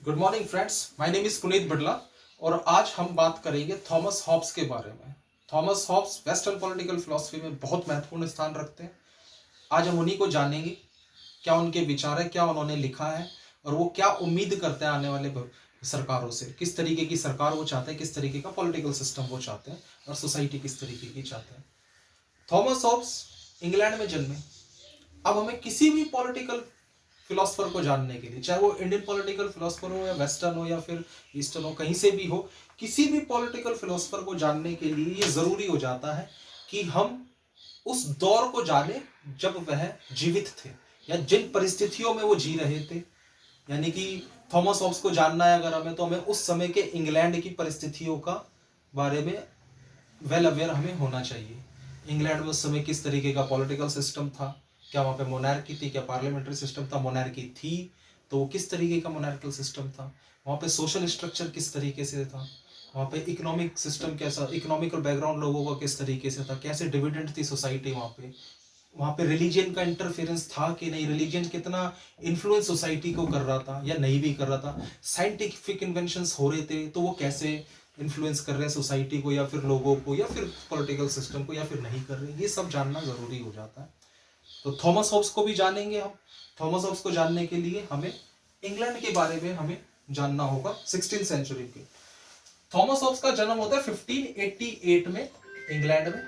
Good morning friends, my name is Puneet Birla और आज हम बात करेंगे थॉमस हॉब्स के बारे में। Thomas Hobbes western political philosophy में बहुत महत्वपूर्ण स्थान रखते हैं। आज हम उन्हीं को जानेंगे, क्या उनके विचार है, क्या उन्होंने लिखा है और वो क्या उम्मीद करते हैं आने वाले सरकारों से। किस तरीके की सरकार वो चाहते हैं, किस तरीके का पॉलिटिकल सिस्टम वो चाहते हैं और सोसाइटी किस तरीके की चाहते हैं। थॉमस हॉब्स इंग्लैंड में जन्मे। अब हमें किसी भी पॉलिटिकल फिलोसफर को जानने के लिए, चाहे वो इंडियन पॉलिटिकल फिलोसफर हो या वेस्टर्न हो या फिर ईस्टर्न हो, कहीं से भी हो, किसी भी पॉलिटिकल फिलोसफर को जानने के लिए ये जरूरी हो जाता है कि हम उस दौर को जाने जब वह जीवित थे या जिन परिस्थितियों में वो जी रहे थे। यानी कि थॉमस हॉब्स को जानना है अगर हमें, तो हमें उस समय के इंग्लैंड की परिस्थितियों का बारे में वेल अवेयर हमें होना चाहिए। इंग्लैंड में उस समय किस तरीके का पॉलिटिकल सिस्टम था, क्या वहाँ पे मोनार्की थी, क्या पार्लियामेंट्री सिस्टम था, मोनार्की थी तो वो किस तरीके का मोनार्कल सिस्टम था, वहाँ पे सोशल स्ट्रक्चर किस तरीके से था, वहाँ पे इकोनॉमिक सिस्टम कैसा, इकोनॉमिकल बैकग्राउंड लोगों का किस तरीके से था, कैसे डिविडेंड थी सोसाइटी, वहाँ पे रिलीजन का इंटरफेरेंस था कि नहीं, रिलीजन कितना इन्फ्लुएंस सोसाइटी को कर रहा था या नहीं भी कर रहा था, साइंटिफिक इन्वेंशंस हो रहे थे तो वो कैसे इन्फ्लुएंस कर रहे हैं सोसाइटी को या फिर लोगों को या फिर पॉलिटिकल सिस्टम को या फिर नहीं कर रहे, ये सब जानना जरूरी हो जाता है। तो थॉमस हॉब्स को भी जानेंगे हम। थॉमस हॉब्स को जानने के लिए हमें इंग्लैंड के बारे में हमें जानना होगा, 16th सेंचुरी के। थॉमस हॉब्स का जन्म होता है 1588 में इंग्लैंड में।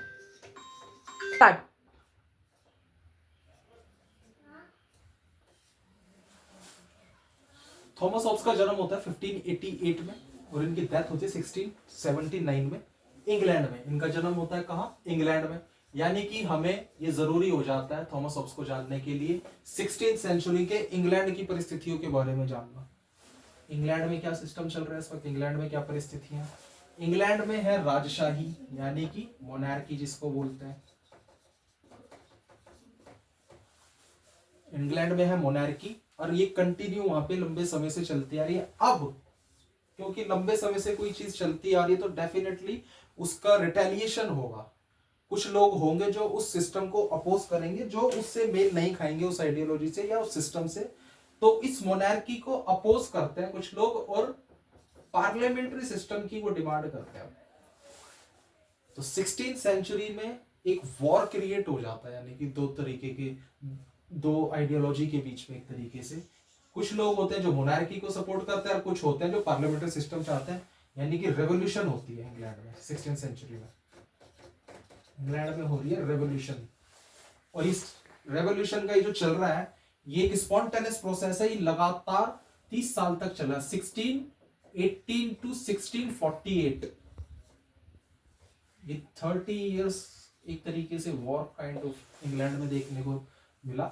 स्टार्ट। थॉमस हॉब्स का जन्म होता है 1588 में और इनकी डेथ होती है 1679 में इंग्लैंड में। इनका जन्म होता है कहाँ? इंग्लैंड में। यानी कि हमें ये जरूरी हो जाता है थॉमस हॉब्स को जानने के लिए 16th सेंचुरी के इंग्लैंड की परिस्थितियों के बारे में जानना। इंग्लैंड में क्या सिस्टम चल रहा है इस वक्त, इंग्लैंड में क्या परिस्थितियां। इंग्लैंड में है राजशाही यानी कि मोनार्की जिसको बोलते हैं। इंग्लैंड में है मोनार्की और ये कंटिन्यू वहां पे लंबे समय से चलती आ रही है। अब क्योंकि लंबे समय से कोई चीज चलती आ रही है तो डेफिनेटली उसका रिटेलिएशन होगा। कुछ लोग होंगे जो उस सिस्टम को अपोज करेंगे, जो उससे मेल नहीं खाएंगे, उस आइडियोलॉजी से या उस सिस्टम से। तो इस मोनार्की को अपोज करते हैं कुछ लोग और पार्लियामेंट्री सिस्टम की वो डिमांड करते हैं। तो 16th सेंचुरी में एक वॉर क्रिएट हो जाता है, यानी कि दो तरीके के, दो आइडियोलॉजी के बीच में एक तरीके से। कुछ लोग होते हैं जो मोनार्की को सपोर्ट करते हैं और कुछ होते हैं जो पार्लियामेंट्री सिस्टम चाहते हैं। यानी कि रेवोल्यूशन होती है इंग्लैंड में 16th सेंचुरी में। इंग्लैंड में हो रही है रेवोल्यूशन और इस रेवोल्यूशन का ये जो चल रहा है ये एक स्पॉन्टेनियस प्रोसेस है। ये लगातार 30 साल तक चला, 1618 टू 1648। ये 30 इयर्स एक तरीके से वॉर काइंड ऑफ इंग्लैंड में देखने को मिला।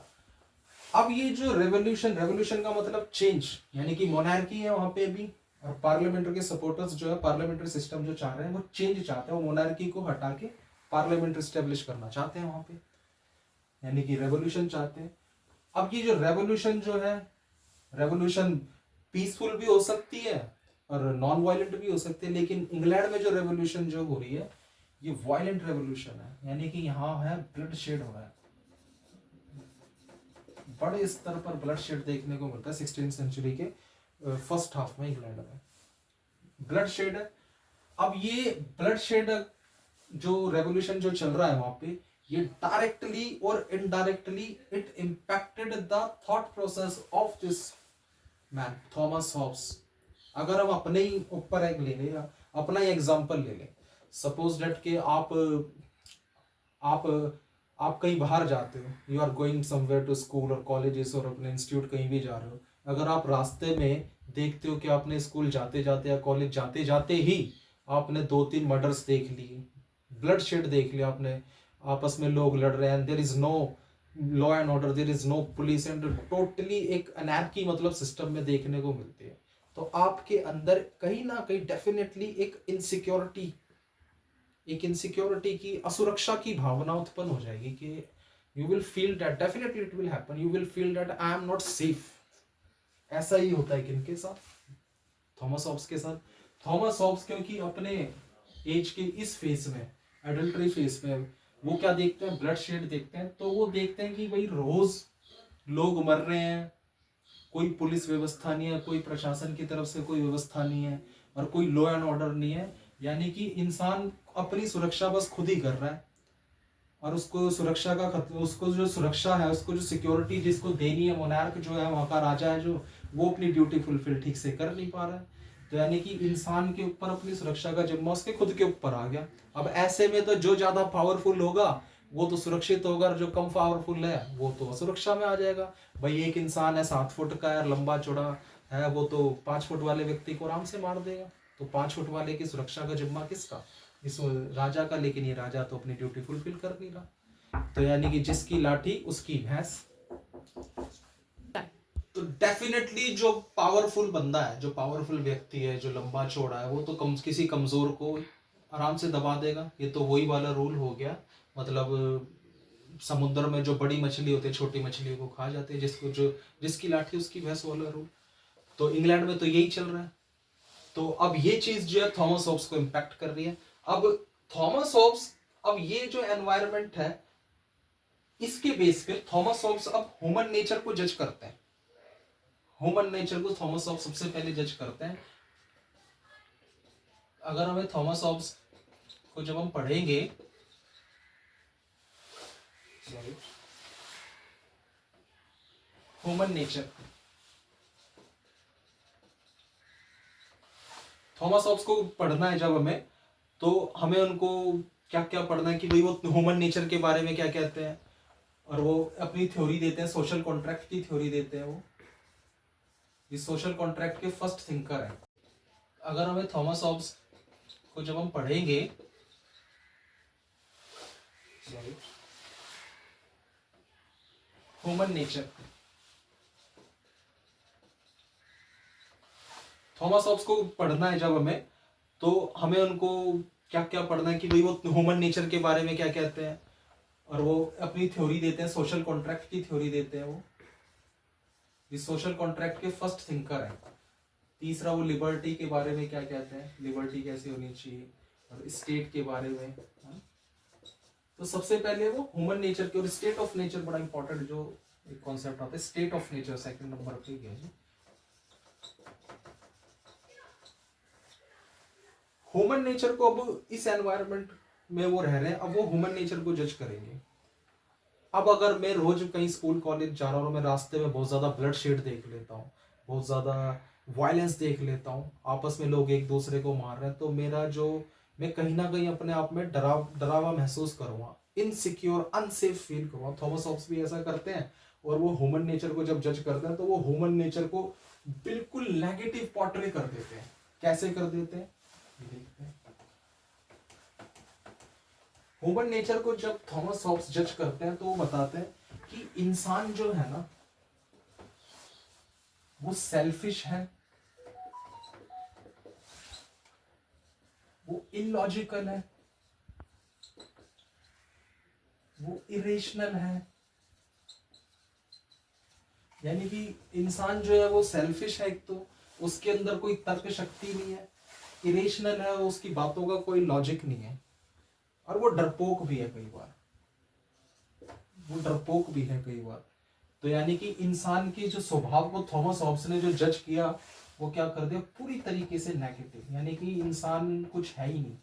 अब ये जो रेवोल्यूशन का मतलब चेंज, यानी कि मोनार्की है वहां पे भी और पार्लियामेंट्री के सपोर्टर्स जो है, पार्लियामेंट्री सिस्टम जो चाह रहे हैं वो चेंज चाहते हैं, वो मोनार्की को हटा के पार्लियामेंट स्टेब्लिश करना चाहते हैं वहां पे, यानी कि रेवोल्यूशन चाहते हैं। अब ये जो रेवोल्यूशन जो है, रेवोल्यूशन पीसफुल भी हो सकती है और नॉन वायलेंट भी हो सकती है, लेकिन इंग्लैंड में जो रेवोल्यूशन जो हो रही है ये वायलेंट रेवोल्यूशन है, यानी कि यहाँ है ब्लड शेड हो रहा है, बड़े स्तर पर ब्लड शेड देखने को मिलता है 16th सेंचुरी के फर्स्ट हाफ में इंग्लैंड में ब्लड शेड है। अब ये ब्लड शेड जो रेवोल्यूशन जो चल रहा है वहां पे, ये डायरेक्टली और indirectly it impacted the thought process of this man Thomas Hobbes. अगर हम अपने ही ऊपर एक ले लें, अपना ही एग्जांपल ले लें, सपोज डेट के आप आप कहीं बाहर जाते हो, you are going somewhere to school और कॉलेजेस और अपने इंस्टीट्यूट कहीं भी जा रहे हो। अगर आप रास्ते में देखते हो कि आपने स्कूल जाते जाते या कॉलेज जाते जाते ही आपने 2-3 मर्डर्स देख लिए, ब्लड शेड देख लिया आपने, आपस में लोग लड़ रहे हैं, there is no law and order, there is no police and totally एक अनैर्की मतलब सिस्टम में देखने को मिलती है, तो आपके अंदर कहीं ना कहीं डेफिनेटली एक इनसिक्योरिटी की, असुरक्षा की भावना उत्पन्न हो जाएगी कि you will feel that, definitely it will happen, you will feel that I am not safe. ऐसा ही होता है किनके साथ? थॉमस हॉब्स के साथ। थॉमस हॉब्स क्योंकि अपने एज के इस फेस में, एडल्टरी फेस में, वो क्या देखते हैं? ब्लड शेड देखते हैं। तो वो देखते हैं कि भाई रोज लोग मर रहे हैं कोई पुलिस व्यवस्था नहीं है, कोई प्रशासन की तरफ से कोई व्यवस्था नहीं है और कोई लॉ एंड ऑर्डर नहीं है। यानी कि इंसान अपनी सुरक्षा बस खुद ही कर रहा है और उसको सुरक्षा का उसको जो सुरक्षा है, उसको जो सिक्योरिटी जिसको देनी है, मोनार्क जो है, वहां का राजा है जो, वो अपनी ड्यूटी फुलफिल ठीक से कर नहीं पा रहा है। तो यानी कि इंसान के ऊपर अपनी सुरक्षा का जिम्मा उसके खुद के ऊपर आ गया। अब ऐसे में तो जो ज्यादा पावरफुल होगा वो तो सुरक्षित होगा और जो कम पावरफुल है वो तो असुरक्षा में आ जाएगा। भाई एक इंसान है 7 फुट का है, लंबा चौड़ा है, वो तो 5 फुट वाले व्यक्ति को आराम से मार देगा। तो 5 फुट वाले की सुरक्षा का जिम्मा किसका? इस राजा का। लेकिन ये राजा तो अपनी ड्यूटी फुलफिल कर नहीं रहा। तो यानी कि जिसकी लाठी उसकी भैंस। तो डेफिनेटली जो पावरफुल बंदा है, जो पावरफुल व्यक्ति है, जो लंबा चौड़ा है, वो तो किसी कमजोर को आराम से दबा देगा। ये तो वही वाला रूल हो गया। मतलब समुद्र में जो बड़ी मछली होती है छोटी मछलियों को खा जाते हैं, जिसकी लाठी उसकी भैंस वाला रूल। तो इंग्लैंड में तो यही चल रहा है। तो अब ये चीज जो है थॉमस हॉब्स को इम्पैक्ट कर रही है। अब थॉमस हॉब्स, अब ये जो एनवायरनमेंट है, इसके बेस पे थॉमस हॉब्स अब ह्यूमन नेचर को जज करते हैं। ह्यूमन नेचर को थॉमस हॉब्स सबसे पहले जज करते हैं। अगर हमें थॉमस हॉब्स को जब हम पढ़ेंगे, ह्यूमन नेचर, थॉमस हॉब्स को पढ़ना है जब हमें, तो हमें उनको क्या क्या पढ़ना है कि भाई वो ह्यूमन नेचर के बारे में क्या कहते हैं। और वो अपनी थ्योरी देते हैं, सोशल कॉन्ट्रैक्ट की थ्योरी देते हैं। वो इस सोशल कॉन्ट्रैक्ट के फर्स्ट थिंकर है। अगर हमें थॉमस हॉब्स को जब हम पढ़ेंगे, ह्यूमन नेचर, थॉमस हॉब्स को पढ़ना है जब हमें, तो हमें उनको क्या क्या पढ़ना है कि भाई वो ह्यूमन नेचर के बारे में क्या कहते हैं। और वो अपनी थ्योरी देते हैं, सोशल कॉन्ट्रैक्ट की थ्योरी देते हैं। वो इस सोशल कॉन्ट्रैक्ट के फर्स्ट थिंकर है। तीसरा, वो लिबर्टी के बारे में क्या कहते हैं, लिबर्टी कैसे होनी चाहिए, और स्टेट के बारे में। तो सबसे पहले वो ह्यूमन नेचर के, और स्टेट ऑफ नेचर बड़ा इंपॉर्टेंट जो एक कॉन्सेप्ट आता है, state of nature second number पे गया है। ह्यूमन नेचर को अब इस एनवायरनमेंट में वो रह रहे हैं, अब वो ह्यूमन नेचर को जज करेंगे। अब अगर मैं रोज कहीं स्कूल कॉलेज जा रहा हूँ, मैं रास्ते में बहुत ज्यादा ब्लड शेड देख लेता हूँ, बहुत ज्यादा वायलेंस देख लेता हूँ, आपस में लोग एक दूसरे को मार रहे हैं, तो मेरा जो, मैं कहीं ना कहीं अपने आप में डरावा महसूस करूंगा, इनसिक्योर, अनसेफ फील करूंगा। थॉमस हॉब्स भी ऐसा करते हैं। और वो ह्यूमन नेचर को जब जज करते हैं तो वो ह्यूमन नेचर को बिल्कुल नेगेटिव पोर्ट्रे कर देते हैं। कैसे कर देते हैं देखते हैं। ह्यूमन नेचर को जब थॉमस हॉब्स जज करते हैं तो वो बताते हैं कि इंसान जो है ना, वो सेल्फिश है, वो इलॉजिकल है, वो इरेशनल है। यानी कि इंसान जो है वो सेल्फिश है, एक तो उसके अंदर कोई तर्क शक्ति नहीं है, इरेशनल है, उसकी बातों का कोई लॉजिक नहीं है, और वो डरपोक भी है कई बार, वो डरपोक भी है कई बार। तो यानी कि इंसान के जो स्वभाव को थॉमस हॉब्स ने जो जज किया, वो क्या कर दिया, पूरी तरीके से नेगेटिव। यानी कि इंसान कुछ है ही नहीं,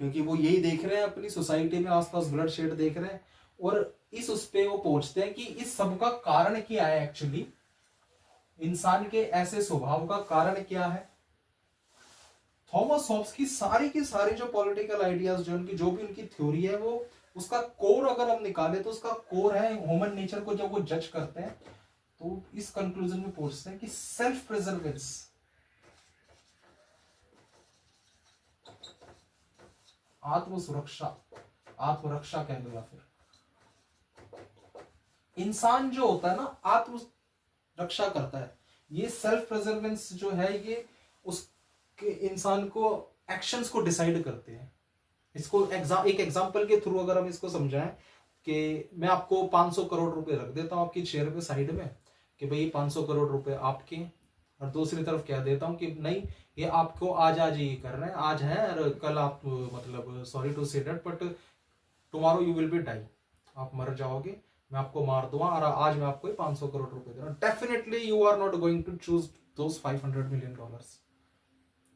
क्योंकि वो यही देख रहे हैं अपनी सोसाइटी में आसपास ब्लड शेड देख रहे हैं, और इस उस पे वो पहुंचते हैं कि इस सब का कारण क्या है। एक्चुअली इंसान के ऐसे स्वभाव का कारण क्या है। थॉमस हॉब्स की सारी जो पॉलिटिकल आइडियाज, जो भी उनकी थ्योरी है, वो उसका कोर अगर हम निकाले तो उसका कोर है ह्यूमन नेचर को जब वो जज करते हैं तो इस कंक्लूजन में पहुंचते हैं कि सेल्फ प्रिजर्वेंस, आत्म सुरक्षा, आत्मरक्षा कह लो, या फिर इंसान जो होता है ना आत्म रक्षा करता है। ये सेल्फ प्रिजर्वेंस जो है, ये उसके इंसान को एक्शंस को डिसाइड करते हैं। इसको एक एग्जांपल के थ्रू अगर हम इसको समझाएं कि मैं आपको 500 करोड़ रुपए रख देता हूं आपकी चेयर पे साइड में, कि भाई 500 करोड़ रुपए आपके, और दूसरी तरफ क्या देता हूं कि नहीं, ये आपको आज आज ये कर रहे हैं, आज है और कल आप, मतलब sorry to say that but tomorrow you will be die, आप मर जाओगे, मैं आपको मार दूंगा और आज मैं आपको 500 करोड़ रुपए दे रहा हूं, definitely you are not going to choose those $500 million।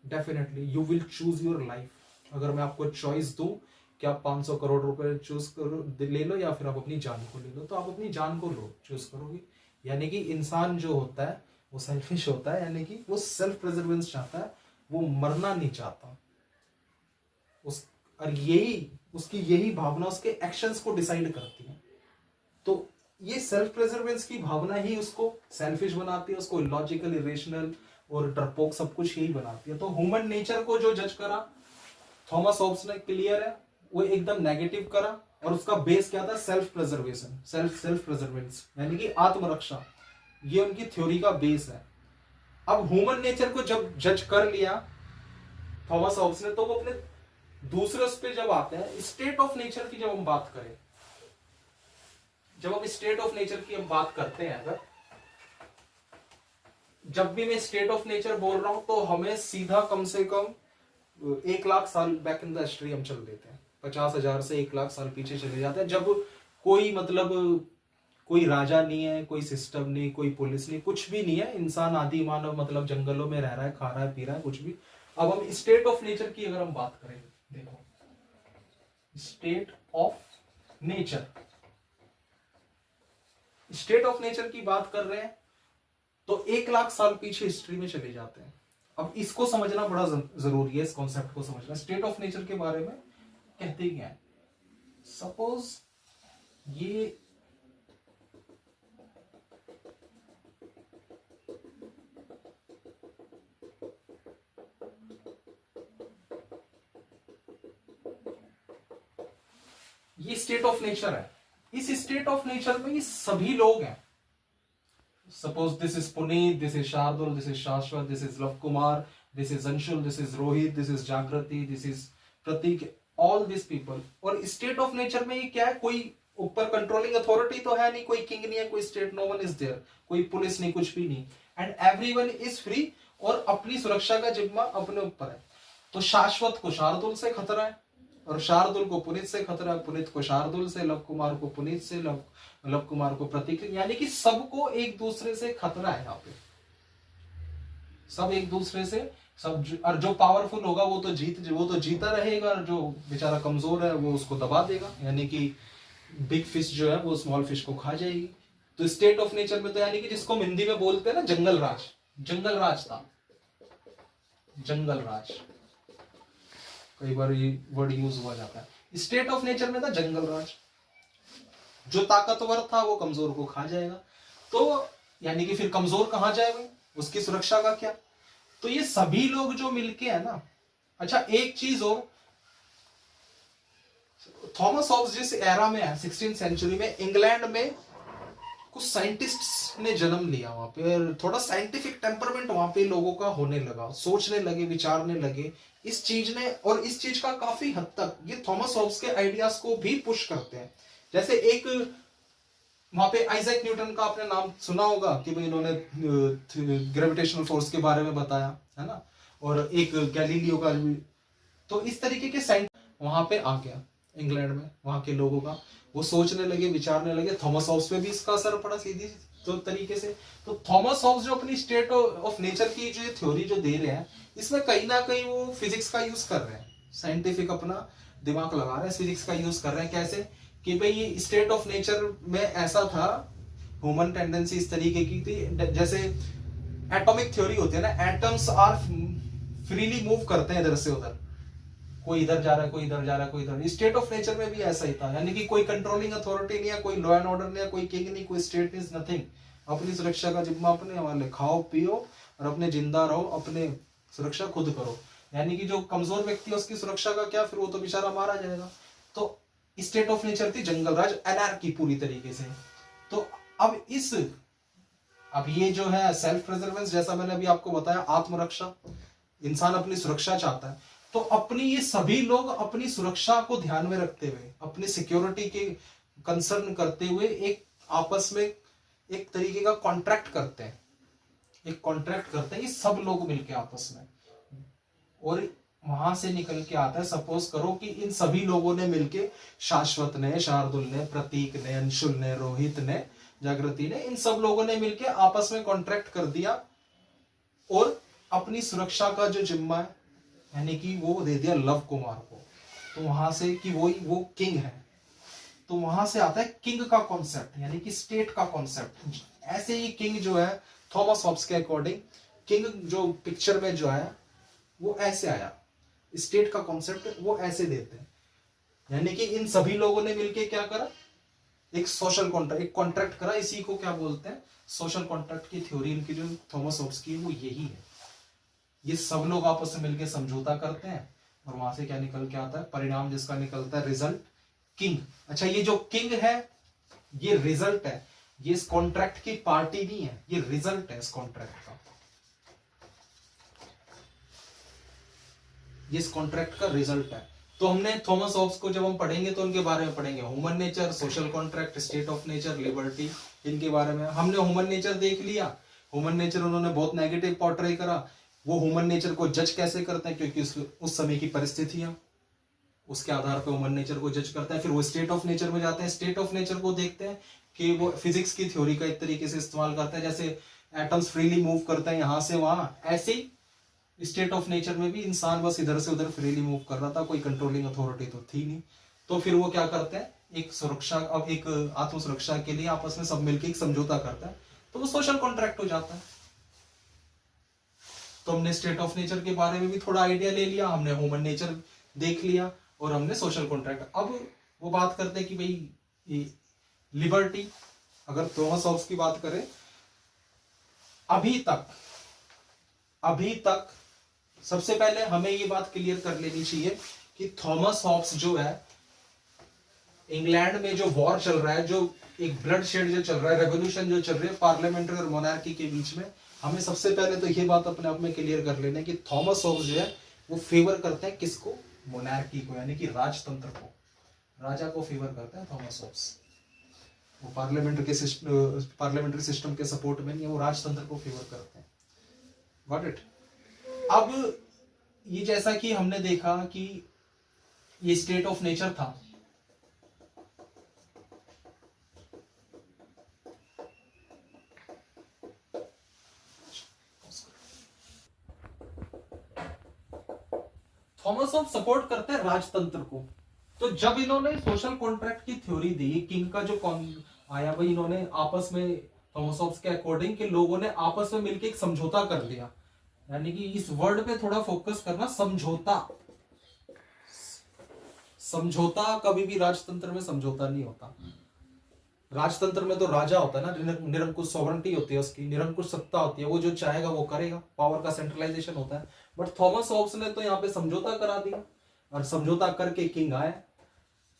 Definitely you will choose your life. अगर मैं आपको चॉइस दूं कि आप 500 करोड़ रुपए चूज करो, ले लो, या फिर आप अपनी जान को ले लो, तो आप अपनी जान को लो चूज करोगे। यानी कि इंसान जो होता है वो सेल्फिश होता है, यानी कि वो सेल्फ प्रेजर्वेंस चाहता है, वो मरना नहीं चाहता। उस और यही उसकी यही भावना उसके एक्शंस को डिसाइड करती है। तो ये सेल्फ प्रेजर्वेंस की भावना ही उसको सेल्फिश बनाती है, उसको लॉजिकल, इरेशनल और डरपोक सब कुछ यही बनाती है। तो ह्यूमन नेचर को जो जज करा थॉमस हॉब्स ने, क्लियर है, वो एकदम नेगेटिव करा। और उसका बेस क्या था? सेल्फ प्रेजर्वेशन, सेल्फ प्रेजर्वेंस, यानी कि आत्मरक्षा। ये उनकी थ्योरी का बेस है। अब ह्यूमन नेचर को जब जज कर लिया थॉमस हॉब्स ने, तो वो अपने दूसरे उस पे जब आते हैं, स्टेट ऑफ नेचर की जब हम बात करें, जब हम स्टेट ऑफ नेचर की हम बात करते हैं, अगर जब भी मैं स्टेट ऑफ नेचर बोल रहा हूं तो हमें सीधा कम से कम 1 लाख साल बैक इन द हिस्ट्री हम चल देते हैं। 50,000 से 1 लाख साल पीछे चले जाते हैं, जब कोई मतलब कोई राजा नहीं है, कोई सिस्टम नहीं, कोई पुलिस नहीं, कुछ भी नहीं है, इंसान आदि मानव मतलब जंगलों में रह रहा है, खा रहा है, पी रहा है, कुछ भी। अब हम स्टेट ऑफ नेचर की अगर हम बात करें, देखो state of nature, state of nature की बात कर रहे हैं तो 1 लाख साल पीछे हिस्ट्री में चले जाते हैं। अब इसको समझना बड़ा जरूरी है, इस कॉन्सेप्ट को समझना। स्टेट ऑफ नेचर के बारे में कहते क्या है? सपोज ये स्टेट ऑफ नेचर है। इस स्टेट ऑफ नेचर में ये सभी लोग हैं। Suppose this is Puneet, this is Shardul, this is Shashwat, this is Luv Kumar, this is Anshul, this is Rohit, this is Jagriti, this is Prateek, all this people. और स्टेट ऑफ नेचर में ये क्या है? कोई ऊपर कंट्रोलिंग अथॉरिटी तो है नहीं, कोई किंग नहीं है, कोई state, no one is there, कोई पुलिस नहीं, कुछ भी नहीं, एंड एवरीवन इज फ्री, और अपनी सुरक्षा का जिम्मा अपने ऊपर है। तो शाश्वत को शार्दुल से खतरा है, और शार्दुल को पुनीत से खतरा है, पुनीत को शार्दुल से, लव कुमार को पुनीत से, लव कुमार को प्रतीक, यानी कि सबको एक दूसरे से खतरा है। यहाँ पे सब एक दूसरे से, सब और जो पावरफुल होगा वो तो जीता रहेगा, और जो बेचारा कमजोर है वो उसको दबा देगा, यानी कि बिग फिश जो है वो स्मॉल फिश को खा जाएगी। तो स्टेट ऑफ नेचर में तो यानी कि जिसको हिंदी में बोलते हैं ना जंगल राज, जंगल राज था, जंगल राज, कई बार ये वर्ड यूज हुआ जाता है। स्टेट ऑफ नेचर में था जंगल राज, जो ताकतवर था वो कमजोर को खा जाएगा। तो यानी कि फिर कमजोर कहां जाएगा, उसकी सुरक्षा का क्या? तो ये सभी लोग जो मिलके है ना। अच्छा एक चीज और, थॉमस हॉब्स जिस एरा में है 16th सेंचुरी में, इंग्लैंड में कुछ साइंटिस्ट्स ने जन्म लिया। वहां पे थोड़ा साइंटिफिक टेम्परमेंट वहां पे लोगों का होने लगा, सोचने लगे, विचारने लगे। इस चीज ने, और इस चीज का काफी हद तक ये थॉमस हॉब्स के आइडियाज को भी पुश करते हैं। जैसे एक वहां पे आइजैक न्यूटन का आपने नाम सुना होगा कि भाई इन्होंने ग्रेविटेशनल फोर्स के बारे में बताया है ना, और एक गैलीलियो का भी। तो इस तरीके के साइंस वहां पे आ गया इंग्लैंड में, वहां के लोगों का, वो सोचने लगे, विचारने लगे। थॉमस हॉब्स पे भी इसका असर पड़ा सीधी तो तरीके से। तो थॉमस हॉब्स जो अपनी स्टेट ऑफ नेचर की जो थ्योरी जो दे रहे हैं, इसमें कहीं ना कहीं वो फिजिक्स का यूज कर रहे हैं, साइंटिफिक अपना दिमाग लगा रहे हैं, फिजिक्स का यूज कर रहे हैं। कैसे कि भाई ये स्टेट ऑफ नेचर में ऐसा था, ह्यूमन टेंडेंसी इस तरीके की थी, जैसे एटॉमिक थ्योरी होती है ना, एटम्स आर फ्रीली मूव करते हैं इधर से उधर, कोई इधर जा रहा है, कोई इधर जा रहा है, कोई इधर। स्टेट ऑफ नेचर में भी ऐसा ही था, यानी कि कोई कंट्रोलिंग अथॉरिटी नहीं है, कोई लॉ एंड ऑर्डर नहीं है, कोई किंग नहीं, कोई स्टेट इज नथिंग। अपनी सुरक्षा का जिम्मा अपने हवाले, खाओ पियो और अपने जिंदा रहो, अपने सुरक्षा खुद करो। यानी कि जो कमजोर व्यक्ति है उसकी सुरक्षा का क्या, फिर वो तो बेचारा मारा जाएगा। तो स्टेट ऑफ नेचर थी जंगल राज, एनार्की पूरी तरीके से। तो अब ये जो है सेल्फ प्रेजर्वेंस, जैसा मैंने अभी आपको बताया, आत्मरक्षा, इंसान अपनी सुरक्षा चाहता है। तो अपनी ये सभी लोग अपनी सुरक्षा को ध्यान में रखते हुए, अपनी सिक्योरिटी के कंसर्न करते हुए एक आपस में एक तरीके का कॉन्ट्रैक्ट करते हैं, एक कॉन्ट्रैक्ट करते हैं ये सब लोग मिलके आपस में। और वहां से निकल के आता है। सपोज करो कि इन सभी लोगों ने मिलके, शाश्वत ने, शार्दुल ने, प्रतीक ने, अंशुल ने, रोहित ने, जागृति ने, इन सब लोगों ने मिलके आपस में कॉन्ट्रैक्ट कर दिया और अपनी सुरक्षा का जो जिम्मा है यानी कि वो दे दिया लव कुमार को। तो वहां से कि वो किंग है, तो वहां से आता है किंग का कॉन्सेप्ट यानी कि स्टेट का कॉन्सेप्ट। ऐसे ही किंग जो है थॉमस हॉब्स के अकॉर्डिंग किंग जो पिक्चर में जो है वो ऐसे आया, स्टेट का कॉन्सेप्ट वो ऐसे देते हैं। यानी कि इन सभी लोगों ने मिलके क्या करा, एक सोशल कॉन्ट्रैक्ट, एक कॉन्ट्रैक्ट करा। इसी को क्या बोलते हैं, सोशल कॉन्ट्रैक्ट की थ्योरी इनकी जो थॉमस हॉब्स की वो यही है। ये सब लोग आपस में मिलकर समझौता करते हैं और वहां से क्या निकल के आता है, परिणाम जिसका निकलता है रिजल्ट, किंग। अच्छा, ये जो किंग है ये रिजल्ट है, ये इस कॉन्ट्रैक्ट की पार्टी नहीं है, ये रिजल्ट है इस कॉन्ट्रैक्ट का, ये इस कॉन्ट्रैक्ट का रिजल्ट है। तो हमने थॉमस हॉब्स को जब हम पढ़ेंगे तो उनके बारे में पढ़ेंगे, human nature, social contract, state of nature, liberty, इनके बारे में। हमने ह्यूमन नेचर देख लिया, ह्यूमन नेचर उन्होंने बहुत नेगेटिव पोर्ट्रे करा। वो ह्यूमन नेचर को जज कैसे करते हैं, क्योंकि उस समय की परिस्थितियां उसके आधार पर ह्यूमन नेचर को जज करता है। फिर वो स्टेट ऑफ नेचर में जाते हैं, स्टेट ऑफ नेचर को देखते हैं कि वो फिजिक्स की थ्योरी का एक तरीके से इस्तेमाल करता है, जैसे एटम्स फ्रीली मूव करते हैं यहां से वहां, ऐसे ही स्टेट ऑफ नेचर में भी इंसान बस इधर से उधर फ्रीली मूव कर रहा था, कोई कंट्रोलिंग अथॉरिटी तो थी नहीं। तो फिर वो क्या करते हैं, एक सुरक्षा, अब एक आत्म सुरक्षा के लिए आपस में सब मिलकर एक समझौता करता है, तो वो सोशल कॉन्ट्रैक्ट हो जाता है। तो हमने स्टेट ऑफ नेचर के बारे में भी थोड़ा आइडिया ले लिया, हमने ह्यूमन नेचर देख लिया और हमने सोशल कॉन्ट्रैक्ट। अब वो बात करते हैं कि भाई लिबर्टी, अगर थॉमस हॉब्स की बात करें, अभी तक सबसे पहले हमें ये बात क्लियर कर लेनी चाहिए कि थॉमस हॉब्स जो है, इंग्लैंड में जो वॉर चल रहा है, जो एक ब्लड शेड जो चल रहा है, रेवोल्यूशन जो चल रही है पार्लियामेंट्री और मोनार्की के बीच में, हमें सबसे पहले तो ये बात अपने आप में क्लियर कर लेना है कि थॉमस हॉब्स जो है वो फेवर करते हैं किसको, मोनार्की को, यानी कि राजतंत्र को, राजा को फेवर करते हैं थॉमस हॉब्स। वो पार्लियामेंट्री सिस्टम के सपोर्ट में नहीं है, वो राजतंत्र को फेवर करते हैं। Got it. अब ये जैसा कि हमने देखा कि ये स्टेट ऑफ नेचर था, थॉमस हॉब्स सपोर्ट करते हैं राजतंत्र को। तो जब इन्होंने सोशल कॉन्ट्रैक्ट की थ्योरी दी, किंग का जो आया भाई, इन्होंने आपस में थॉमस हॉब्स के अकॉर्डिंग के लोगों ने आपस में मिलकर एक समझौता कर लिया। यानी कि इस वर्ड पे थोड़ा फोकस करना, समझौता। समझौता कभी भी राजतंत्र में समझौता नहीं होता। राजतंत्र में तो राजा होता है ना, निरंकुश सॉवरेंटी होती है उसकी, निरंकुश सत्ता होती है, वो जो चाहेगा वो करेगा, पावर का सेंट्रलाइजेशन होता है। बट थॉमस हॉब्स ने तो यहाँ पे समझौता करा दिया और समझौता करके किंग आया।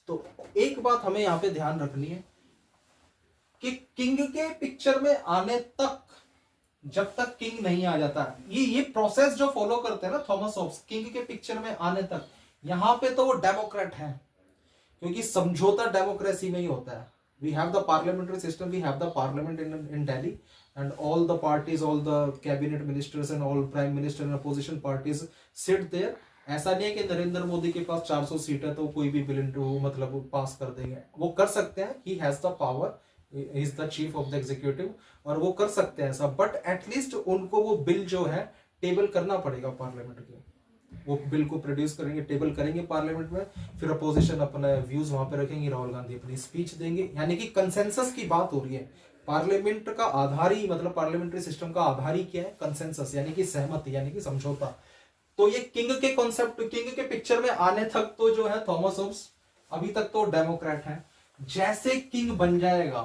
तो एक बात हमें यहाँ पे ध्यान रखनी है कि किंग के पिक्चर में आने तक, जब तक किंग नहीं आ जाता, ये प्रोसेस जो फॉलो करते हैं ना थॉमस हॉब्स, किंग के पिक्चर में आने तक, यहां पे तो वो डेमोक्रेट है, क्योंकि समझौता डेमोक्रेसी में ही होता है। We have the parliamentary system, we have the parliament in Delhi, and all the parties, all the cabinet ministers and all prime minister and opposition parties sit there. ऐसा नहीं है कि नरेंद्र मोदी के पास 400 सीट है तो कोई भी बिल मतलब पास कर देंगे, वो कर सकते हैं, he has the power, he is the chief of the executive, और वो कर सकते हैं ऐसा। बट एटलीस्ट उनको वो बिल जो है टेबल करना पड़ेगा पार्लियामेंट के, वो बिल को प्रोड्यूस करेंगे, टेबल करेंगे पार्लियामेंट में, फिर अपोजिशन अपने व्यूज वहां पे रखेंगे, राहुल गांधी अपनी स्पीच देंगे। यानी कि कंसेंसस की बात हो रही है। पार्लियामेंट का आधार ही, मतलब पार्लियामेंट्री सिस्टम का आधार ही क्या है, कंसेंसस, यानी कि सहमति, यानी कि समझौता। तो ये किंग के कॉन्सेप्ट, किंग के पिक्चर में आने तक तो जो है थॉमस हॉब्स अभी तक तो डेमोक्रेट है। जैसे किंग बन जाएगा,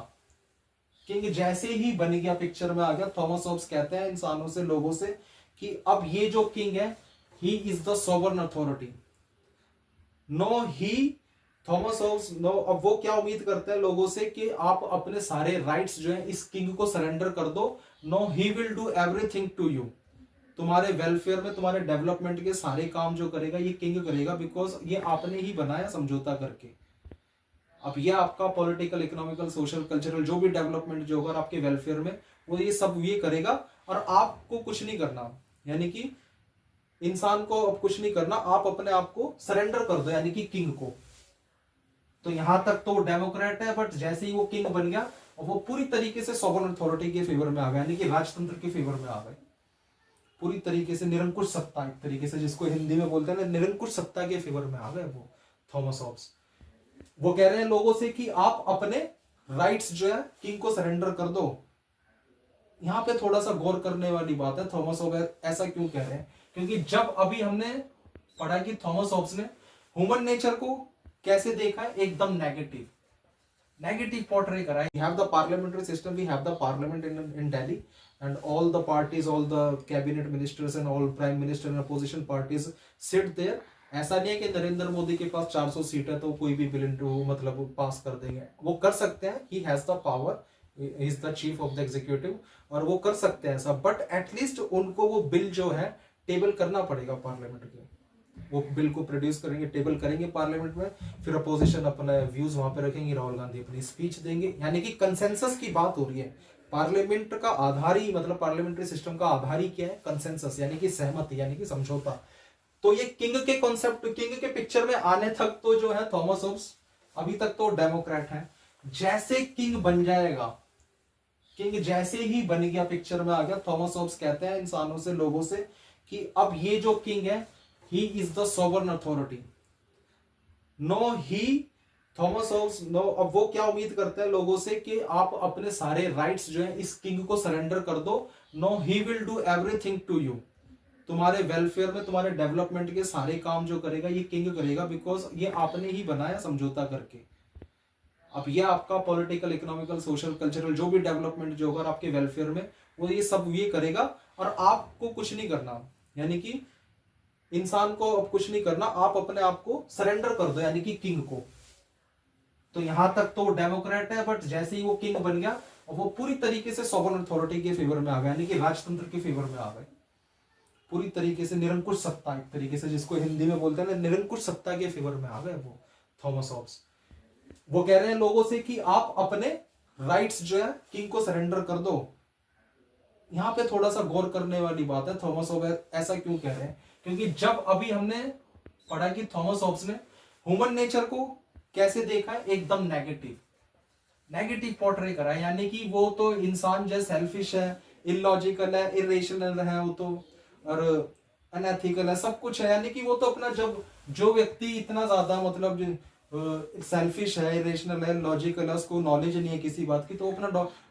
किंग जैसे ही बन गया, पिक्चर में आ गया, थॉमस हॉब्स कहते हैं इंसानों से, लोगों से कि अब ये जो किंग है, he is the sovereign authority. No, Thomas Hobbes no, अब वो क्या उम्मीद करते हैं लोगों से कि आप अपने सारे राइट्स जो हैं इस किंग को सरेंडर कर दो। No, he will do everything to you, तुम्हारे वेलफेयर में, तुम्हारे डेवलपमेंट के सारे काम जो करेगा ये किंग करेगा, बिकॉज ये आपने ही बनाया समझौता करके। अब ये आपका पॉलिटिकल, इकोनॉमिकल, सोशल, कल्चरल जो भी डेवलपमेंट जो होगा आपके वेलफेयर में, वो ये सब ये करेगा और आपको कुछ नहीं करना। यानी कि इंसान को अब कुछ नहीं करना, आप अपने आप को सरेंडर कर दो, यानी कि किंग को। तो यहां तक तो डेमोक्रेट है, बट जैसे ही वो किंग बन गया वो पूरी तरीके से सॉवरेन अथॉरिटी के फेवर में आ गया, यानी कि राजतंत्र के फेवर में आ गए। पूरी तरीके से निरंकुश सत्ता, एक तरीके से जिसको हिंदी में बोलते हैं ना, निरंकुश सत्ता के फेवर में आ गए वो थॉमस हॉब्स। वो कह रहे हैं लोगों से कि आप अपने राइट्स जो है किंग को सरेंडर कर दो। यहां पे थोड़ा सा गौर करने वाली बात है, थॉमस हॉब्स ऐसा क्यों कह रहे हैं? क्योंकि जब अभी हमने पढ़ा कि थॉमस हॉब्स ने ह्यूमन नेचर को कैसे देखा है, एकदम नेगेटिव पोर्ट्रे करा है। We have the parliamentary system, we have the parliament in Delhi, and all the parties, all the cabinet ministers and all prime minister and opposition parties sit there. ऐसा नहीं है कि नरेंद्र मोदी के पास 400 सीट है तो कोई भी बिल मतलब पास कर देंगे। वो कर सकते हैं, he has the power, he is the chief of the executive, और वो कर सकते हैं ऐसा, बट एटलीस्ट उनको वो बिल जो है टेबल करना पड़ेगा पार्लियामेंट के। वो बिल को प्रोड्यूस करेंगे, टेबल करेंगे पार्लियामेंट में, फिर अपोजिशन अपना व्यूज वहां पे रखेंगे, राहुल गांधी अपनी स्पीच देंगे, यानी कि कंसेंसस की बात हो रही है। पार्लियामेंट का आधार ही, मतलब पार्लियामेंट्री सिस्टम का आधार ही क्या है? कंसेंसस, यानी कि सहमति, यानी कि समझौता। तो ये किंग के कॉन्सेप्ट, किंग के पिक्चर में आने तक तो जो है थॉमस हॉब्स अभी तक तो डेमोक्रेट है। जैसे किंग बन जाएगा, किंग जैसे ही बन गया, पिक्चर में आ गया, थॉमस हॉब्स कहते हैं इंसानों से, लोगों से कि अब ये जो किंग है, he is the sovereign authority. No he Thomas Hobbes no, अब वो क्या उम्मीद करते हैं लोगों से कि आप अपने सारे राइट्स जो है इस किंग को सरेंडर कर दो। No, he will do everything to you. तुम्हारे वेलफेयर में, तुम्हारे डेवलपमेंट के सारे काम जो करेगा ये किंग करेगा, बिकॉज ये आपने ही बनाया समझौता करके। अब ये आपका पॉलिटिकल, इकोनॉमिकल, सोशल, कल्चरल जो भी डेवलपमेंट जो होगा आपके वेलफेयर में, वो ये सब ये करेगा और आपको कुछ नहीं करना, यानी कि इंसान को अब कुछ नहीं करना, आप अपने आप को सरेंडर कर दो, यानी कि किंग को। तो यहां तक तो डेमोक्रेट है, बट जैसे ही वो किंग बन गया वो पूरी तरीके से सॉवरेन अथॉरिटी के फेवर में आ गया, यानी कि राजतंत्र के फेवर में आ गए। पूरी तरीके से निरंकुश सत्ता, एक तरीके से जिसको हिंदी में बोलते हैं ना, निरंकुश सत्ता के फेवर में आ गए वो थॉमस हॉब्स। वो कह रहे हैं लोगों से कि आप अपने राइट्स जो है किंग को सरेंडर कर दो। यहां पे थोड़ा सा गौर करने वाली बात है, थॉमस हॉब्स ऐसा क्यों कह रहे हैं? क्योंकि जब अभी हमने पढ़ा कि थॉमस हॉब्स ने ह्यूमन नेचर को कैसे देखा है, एकदम नेगेटिव पोर्ट्रे करा है, यानी कि वो तो इंसान जो सेल्फिश है, इलॉजिकल है, इरेशनल है, वो तो और अनएथिकल है, सब कुछ है। यानी कि वो तो अपना, जब जो व्यक्ति इतना ज्यादा मतलब सेल्फिश है, इरेशनल है, लॉजिकल है, उसको नॉलेज नहीं है किसी बात की, तो अपना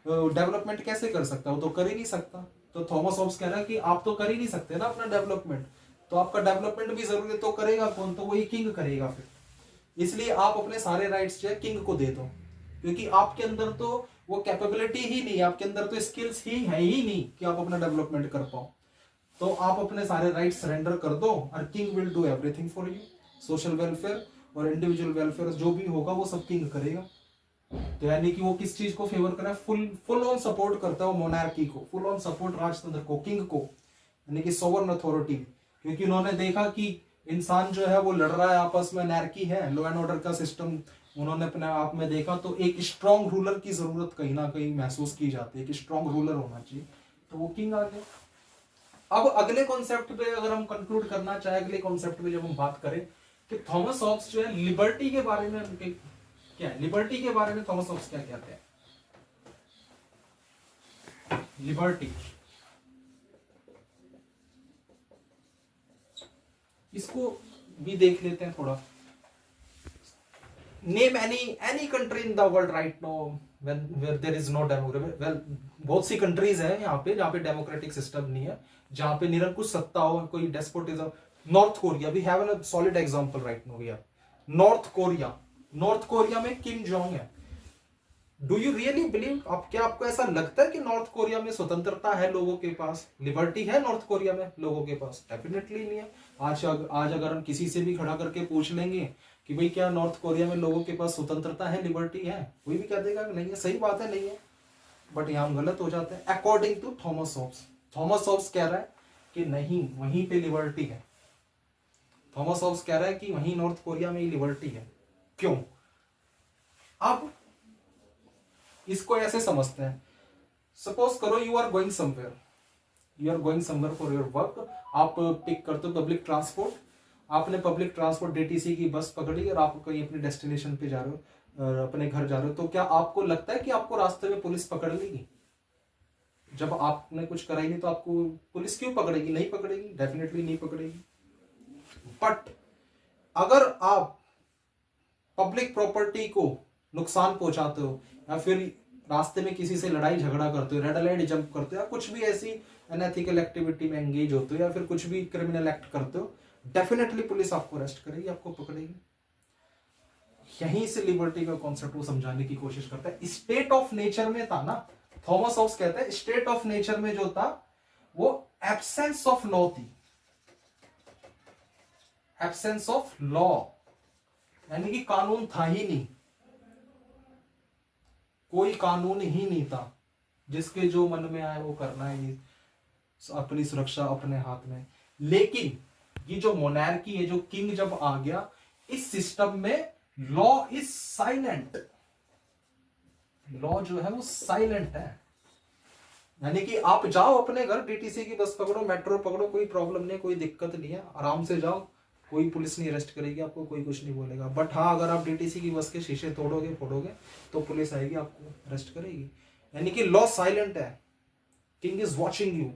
डेवलपमेंट कैसे कर सकता है? वो तो कर ही नहीं सकता। तो थॉमस हॉब्स कह रहा है कि आप तो कर ही नहीं सकते ना अपना डेवलपमेंट, तो आपका डेवलपमेंट भी जरूरी है, तो करेगा कौन? तो वही किंग करेगा फिर। इसलिए आप अपने सारे राइट्स जो है किंग को दे दो, क्योंकि आपके अंदर तो वो कैपेबिलिटी ही नहीं है, आपके अंदर तो स्किल्स ही है ही नहीं कि आप अपना डेवलपमेंट कर पाओ। तो आप अपने सारे राइट्स सरेंडर कर दो और king will do everything for you. Social welfare और इंडिविजुअल वेलफेयर जो भी होगा वो सब किंग करेगा। तो यानी कि वो किस चीज को फेवर कर रहा है? फुल ऑन सपोर्ट करता है वो मोनार्की को, फुल ऑन सपोर्ट राजतंत्र को, किंग को, यानी कि सोवरेन अथॉरिटी। क्योंकि उन्होंने देखा कि इंसान जो है वो लड़ रहा है आपस में, अनैर्की है, लॉ एंड ऑर्डर का सिस्टम उन्होंने अपने आप में देखा, तो एक स्ट्रॉन्ग रूलर की जरूरत कहीं ना कहीं महसूस की जाती है कि स्ट्रॉन्ग रूलर होना चाहिए, तो वो किंग आ गया। अब अगले कॉन्सेप्ट पे अगर हम कंक्लूड करना चाहे, अगले कॉन्सेप्ट पे जब हम बात करें कि थॉमस हॉब्स जो है लिबर्टी के बारे में उनके क्या है, लिबर्टी के बारे में थॉमस हॉब्स क्या कहते हैं? लिबर्टी, इसको भी देख लेते हैं थोड़ा। Name any country in the world right now where there is no democracy. Well, बहुत सी कंट्रीज है यहाँ पे जहाँ पे डेमोक्रेटिक सिस्टम नहीं है, जहाँ पे निरंकुश सत्ता हो, कोई despotism. North Korea, we have a solid example right now here. North Korea में किम जोंग है। डू यू रियली बिलीव, अब क्या आपको ऐसा लगता है कि नॉर्थ कोरिया में स्वतंत्रता है लोगों के पास, लिबर्टी है नॉर्थ कोरिया में लोगों के पास? डेफिनेटली नहीं है। आज अगर हम किसी से भी खड़ा करके पूछ लेंगे कि भाई क्या नॉर्थ कोरिया में लोगों के पास स्वतंत्रता है, लिबर्टी है, कोई भी कह देगा नहीं है। सही बात है, नहीं है, बट यहां हम गलत हो जाते हैं। According to Thomas Hobbes, Thomas Hobbes कह रहा है कि नहीं, वहीं पे लिबर्टी है। थॉमस हॉब्स कह रहा है कि वहीं नॉर्थ कोरिया में ही लिबर्टी है। क्यों? अब इसको ऐसे समझते हैं, सपोज करो you are going somewhere, you are going somewhere for your work, आप पिक करते हो पब्लिक ट्रांसपोर्ट, आपने पब्लिक ट्रांसपोर्ट डीटीसी की बस पकड़ी और आप कहीं अपनी डेस्टिनेशन पे जा रहे हो, अपने घर जा रहे हो, तो क्या आपको लगता है कि आपको रास्ते में पुलिस पकड़ लेगी? जब आपने कुछ करा ही नहीं तो आपको पुलिस क्यों पकड़ेगी? नहीं पकड़ेगी, डेफिनेटली नहीं पकड़ेगी। बट अगर आप पब्लिक प्रॉपर्टी को नुकसान पहुंचाते हो या फिर रास्ते में किसी से लड़ाई झगड़ा करते हो, रेड लाइट जंप करते हो, या कुछ भी ऐसी अनएथिकल एक्टिविटी में एंगेज होते हो, या फिर कुछ भी क्रिमिनल एक्ट करते हो, डेफिनेटली पुलिस आपको अरेस्ट करेगी, आपको पकड़ेगी। यहीं से लिबर्टी का कॉन्सेप्ट वो समझाने की कोशिश करता है। स्टेट ऑफ नेचर में था ना, थॉमस हॉब्स कहते हैं स्टेट ऑफ नेचर में जो था वो एब्सेंस ऑफ लॉ थी, एब्सेंस ऑफ लॉ, यानी कि कानून था ही नहीं, कोई कानून ही नहीं था, जिसके जो मन में आए वो करना है, अपनी सुरक्षा अपने हाथ में। लेकिन ये जो मोनार्की है, जो किंग जब आ गया, इस सिस्टम में लॉ इज साइलेंट, लॉ जो है वो साइलेंट है, यानी कि आप जाओ अपने घर, डीटीसी की बस पकड़ो, मेट्रो पकड़ो, कोई प्रॉब्लम नहीं, कोई दिक्कत नहीं है, आराम से जाओ, कोई पुलिस नहीं अरेस्ट करेगी आपको, कोई कुछ नहीं बोलेगा। बट हाँ, अगर आप डीटीसी की बस के शीशे तोड़ोगे फोड़ोगे तो पुलिस आएगी, आपको अरेस्ट करेगी। यानी कि लॉ साइलेंट है, किंग इज वॉचिंग यू।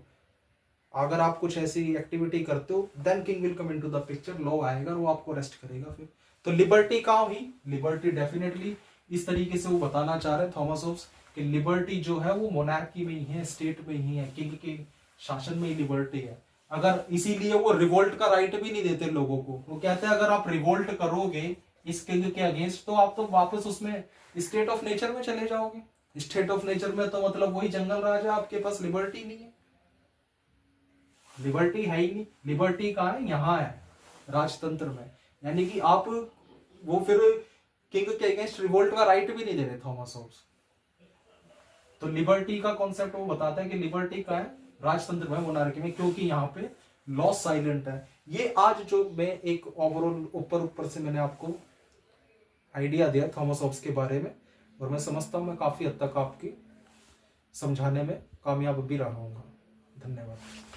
अगर आप कुछ ऐसी एक्टिविटी करते हो then king will come into the picture, law आएगा और वो आपको अरेस्ट करेगा। फिर तो लिबर्टी कहाँ हुई? लिबर्टी डेफिनेटली इस तरीके से वो बताना चाह रहे हैं थॉमस हॉब्स कि लिबर्टी जो है वो मोनार्की में ही है, स्टेट में ही है, किंग के शासन में ही लिबर्टी है। अगर इसीलिए वो रिवोल्ट का राइट भी नहीं देते लोगों को, वो कहते हैं अगर आप रिवोल्ट करोगे इस किंग के अगेंस्ट तो आप तो वापस उसमें स्टेट ऑफ नेचर में चले जाओगे। स्टेट ऑफ नेचर में तो मतलब वही जंगल राज है, आपके पास लिबर्टी नहीं है, लिबर्टी है ही नहीं। लिबर्टी कहाँ है? यहाँ है, राजतंत्र में। यानी कि आप वो फिर किंग के अगेंस्ट रिवोल्ट का राइट भी नहीं दे रहे थॉमस हॉब्स। तो लिबर्टी का कॉन्सेप्ट वो बताता है कि लिबर्टी का है राजतंत्र में, मोनार्की में, क्योंकि यहाँ पे लॉ साइलेंट है। ये आज जो मैं एक ओवरऑल ऊपर से मैंने आपको आइडिया दिया थॉमस हॉब्स के बारे में, और मैं समझता हूँ मैं काफी हद तक आपकी समझाने में कामयाब भी रहा हूँ। धन्यवाद।